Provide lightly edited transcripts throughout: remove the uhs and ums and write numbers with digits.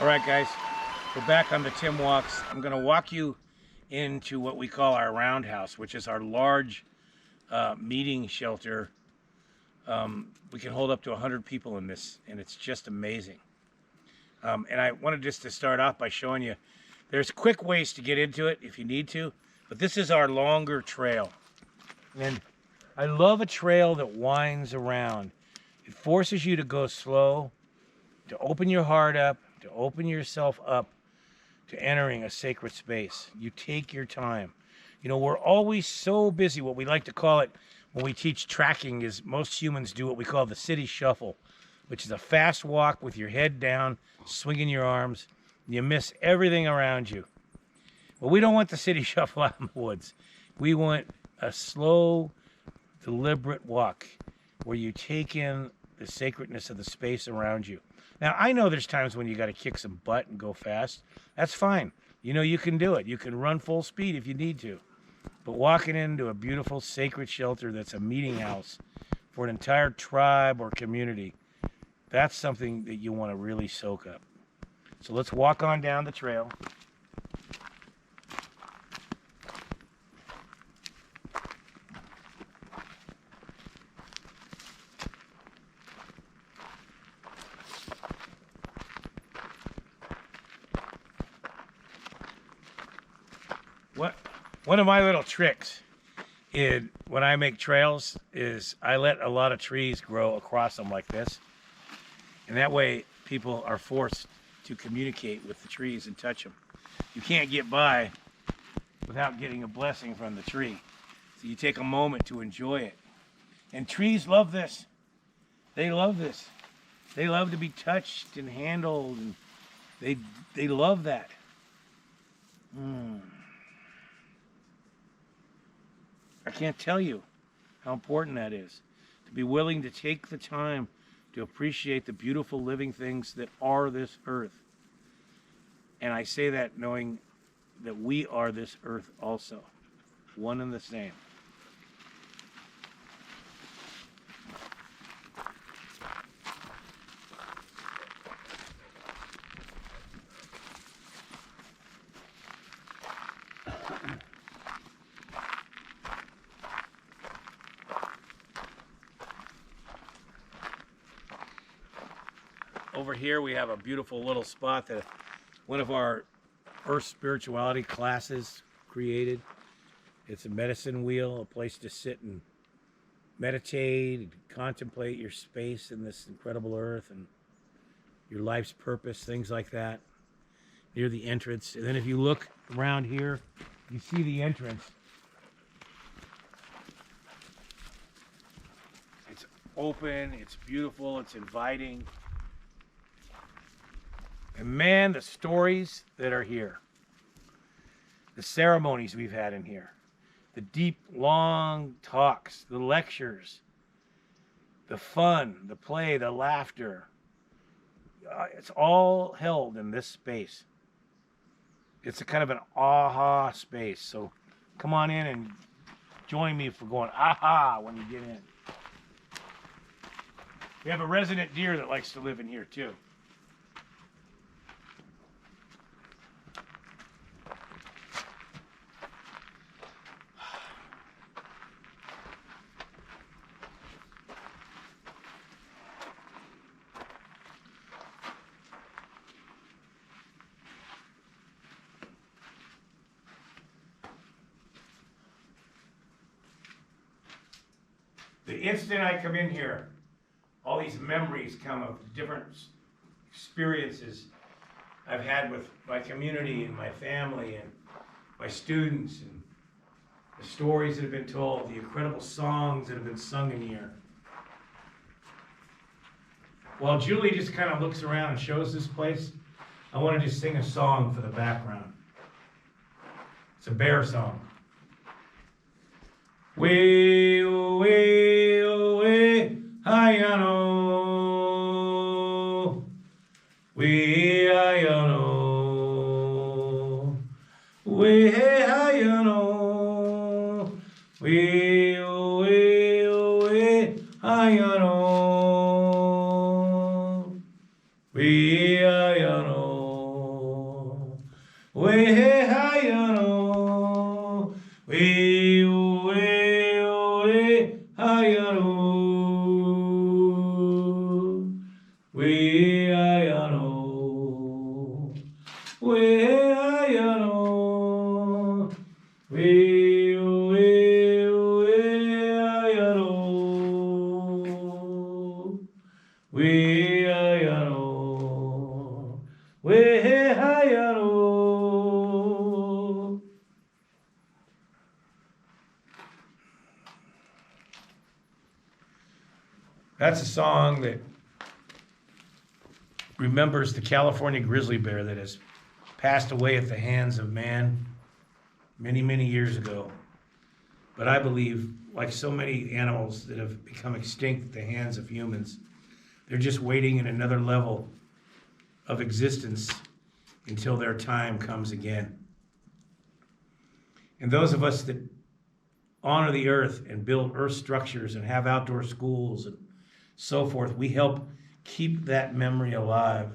right, guys, we're back on the Tim Walks. I'm going to walk you into what we call our roundhouse, which is our large meeting shelter. We can hold up to 100 people in this, and it's just amazing. And I wanted just to start off by showing you there's quick ways to get into it if you need to, but this is our longer trail. And I love a trail that winds around. It forces you to go slow, to open your heart up, to open yourself up to entering a sacred space. You take your time. You know, we're always so busy. What we like to call it when we teach tracking is most humans do what we call the city shuffle, which is a fast walk with your head down, swinging your arms, and you miss everything around you. Well, we don't want the city shuffle out in the woods. We want a slow, deliberate walk where you take in the sacredness of the space around you. Now, I know there's times when you got to kick some butt and go fast. That's fine. You know, you can do it. You can run full speed if you need to. But walking into a beautiful sacred shelter that's a meeting house for an entire tribe or community, that's something that you want to really soak up. So let's walk on down the trail. One of my little tricks when I make trails is I let a lot of trees grow across them like this. And that way people are forced to communicate with the trees and touch them. You can't get by without getting a blessing from the tree. So you take a moment to enjoy it. And trees love this. They love this. They love to be touched and handled. And they love that. I can't tell you how important that is, to be willing to take the time to appreciate the beautiful living things that are this earth. And I say that knowing that we are this earth also, one and the same. Over here we have a beautiful little spot that one of our Earth spirituality classes created. It's a medicine wheel, a place to sit and meditate and contemplate your space in this incredible earth and your life's purpose, things like that, near the entrance. And then if you look around here, you see the entrance. It's open, it's beautiful, it's inviting. And man, the stories that are here, the ceremonies we've had in here, the deep, long talks, the lectures, the fun, the play, the laughter, it's all held in this space. It's a kind of an aha space. So come on in and join me for going aha when you get in. We have a resident deer that likes to live in here too. The instant I come in here, all these memories come of different experiences I've had with my community and my family and my students, and the stories that have been told, the incredible songs that have been sung in here. While Julie just kind of looks around and shows this place, I want to just sing a song for the background. It's a bear song. Way, oh, way, oh, way, hi-ya-no. Way, hi-ya-no. Way, hi-ya-no. Way, oh, way, oh, way, hi-ya-no. Way, hi-ya-no. way hey hi no, way hi no, way hi no, way hi no, way hi no, way hi no, way hi no. That's a song that remembers the California grizzly bear that has passed away at the hands of man many, many years ago. But I believe, like so many animals that have become extinct at the hands of humans, they're just waiting in another level of existence until their time comes again. And those of us that honor the earth and build earth structures and have outdoor schools and so forth, we help keep that memory alive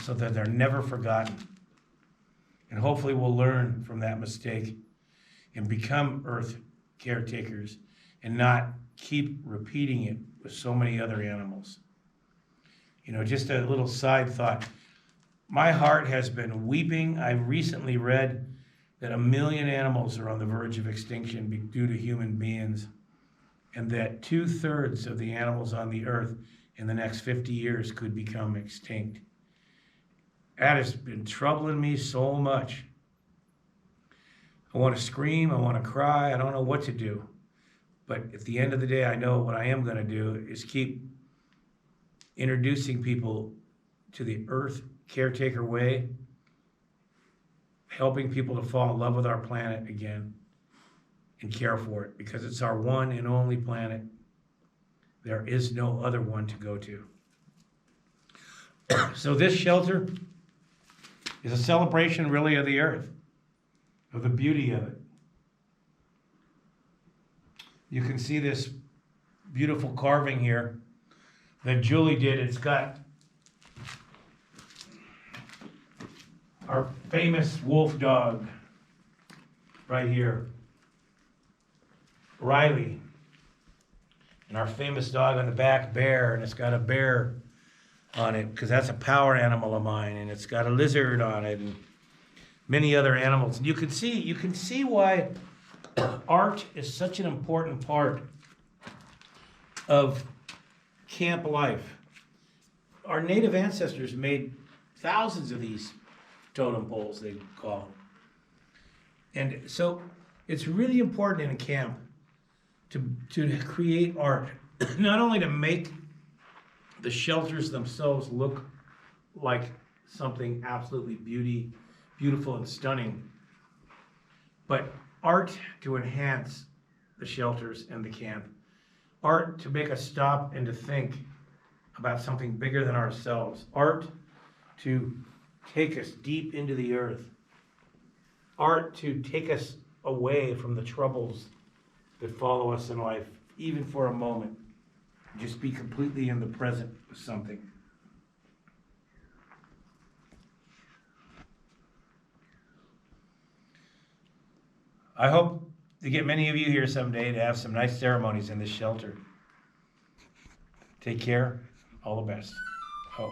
so that they're never forgotten. And hopefully we'll learn from that mistake and become earth caretakers and not keep repeating it with so many other animals. You know, just a little side thought. My heart has been weeping. I recently read that 1 million animals are on the verge of extinction due to human beings, and that 2/3 of the animals on the earth in the next 50 years could become extinct. That has been troubling me so much. I want to scream, I want to cry, I don't know what to do. But at the end of the day, I know what I am going to do is keep introducing people to the earth caretaker way, helping people to fall in love with our planet again and care for it, because it's our one and only planet. There is no other one to go to. So this shelter is a celebration really of the earth, of the beauty of it. You can see this beautiful carving here that Julie did. It's got our famous wolf dog right here, Riley, and our famous dog on the back, Bear, and it's got a bear on it because that's a power animal of mine, and it's got a lizard on it and many other animals. And you can see why art is such an important part of camp life. Our native ancestors made thousands of these totem poles, they call them. And so it's really important in a camp to create art, not only to make the shelters themselves look like something absolutely beautiful and stunning, but art to enhance the shelters and the camp. Art to make us stop and to think about something bigger than ourselves. Art to take us deep into the earth. Art to take us away from the troubles that follow us in life, even for a moment. Just be completely in the present with something. I hope to get many of you here someday to have some nice ceremonies in this shelter. Take care. All the best. Oh.